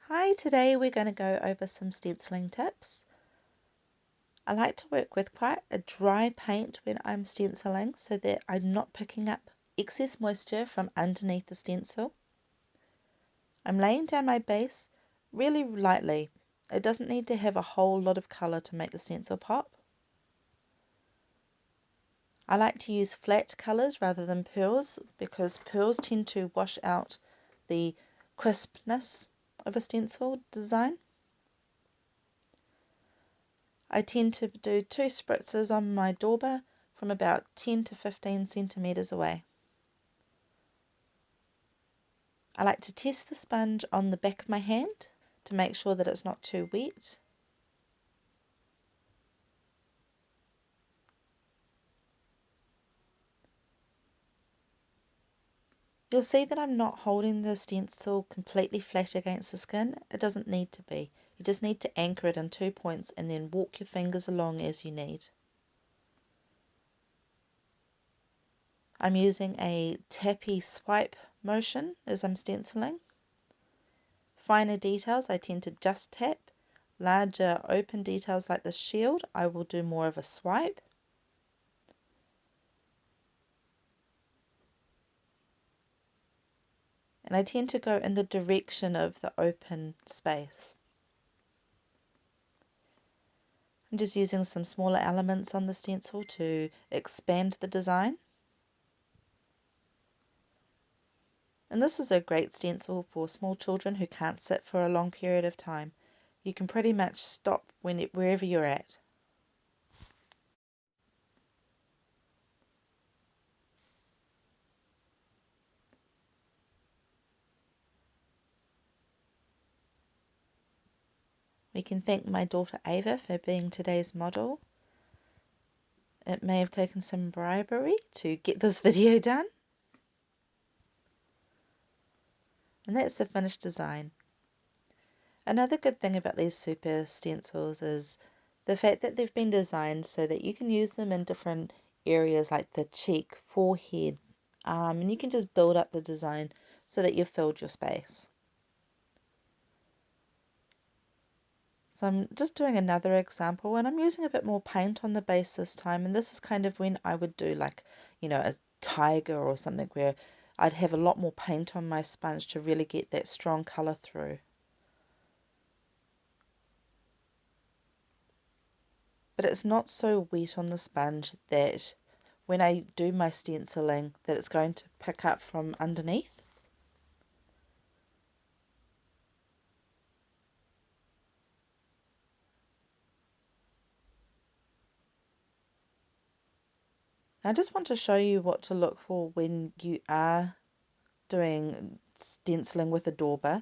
Hi, today we're going to go over some stenciling tips. I like to work with quite a dry paint when I'm stenciling so that I'm not picking up excess moisture from underneath the stencil. I'm laying down my base really lightly. It doesn't need to have a whole lot of colour to make the stencil pop. I like to use flat colours rather than pearls because pearls tend to wash out the crispness of a stencil design. I tend to do 2 spritzes on my dauber from about 10 to 15 centimetres away. I like to test the sponge on the back of my hand to make sure that it's not too wet. You'll see that I'm not holding the stencil completely flat against the skin. It doesn't need to be. You just need to anchor it in 2 points and then walk your fingers along as you need. I'm using a tappy swipe motion as I'm stenciling. Finer details I tend to just tap. Larger open details like the shield I will do more of a swipe. And I tend to go in the direction of the open space. I'm just using some smaller elements on the stencil to expand the design. And this is a great stencil for small children who can't sit for a long period of time. You can pretty much stop wherever you're at. We can thank my daughter Ava for being today's model. It may have taken some bribery to get this video done. And that's the finished design. Another good thing about these super stencils is the fact that they've been designed so that you can use them in different areas like the cheek, forehead, arm, and you can just build up the design so that you've filled your space. So I'm just doing another example and I'm using a bit more paint on the base this time, and this is kind of when I would do like, a tiger or something where I'd have a lot more paint on my sponge to really get that strong colour through. But it's not so wet on the sponge that when I do my stenciling that it's going to pick up from underneath. I just want to show you what to look for when you are doing stenciling with a dauber.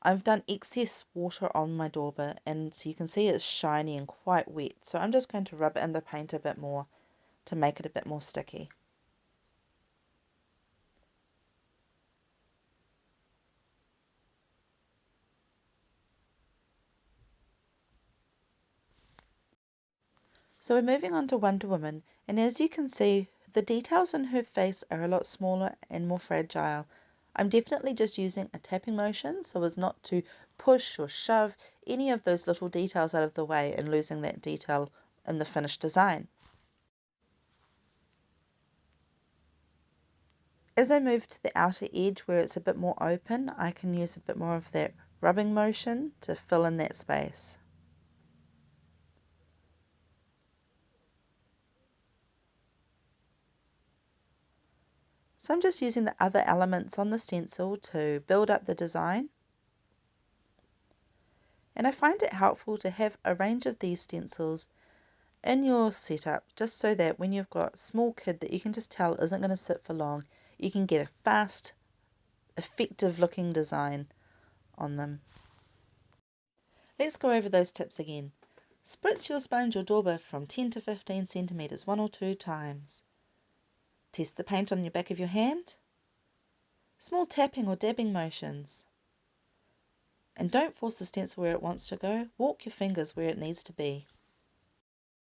I've done excess water on my dauber and so you can see it's shiny and quite wet. So I'm just going to rub it in the paint a bit more to make it a bit more sticky. So we're moving on to Wonder Woman, and as you can see, the details in her face are a lot smaller and more fragile. I'm definitely just using a tapping motion so as not to push or shove any of those little details out of the way and losing that detail in the finished design. As I move to the outer edge where it's a bit more open, I can use a bit more of that rubbing motion to fill in that space. So I'm just using the other elements on the stencil to build up the design. And I find it helpful to have a range of these stencils in your setup just so that when you've got a small kid that you can just tell isn't going to sit for long, you can get a fast, effective looking design on them. Let's go over those tips again. Spritz your sponge or dauber from 10 to 15 centimeters 1 or 2 times. Test the paint on your back of your hand. Small tapping or dabbing motions. And don't force the stencil where it wants to go. Walk your fingers where it needs to be.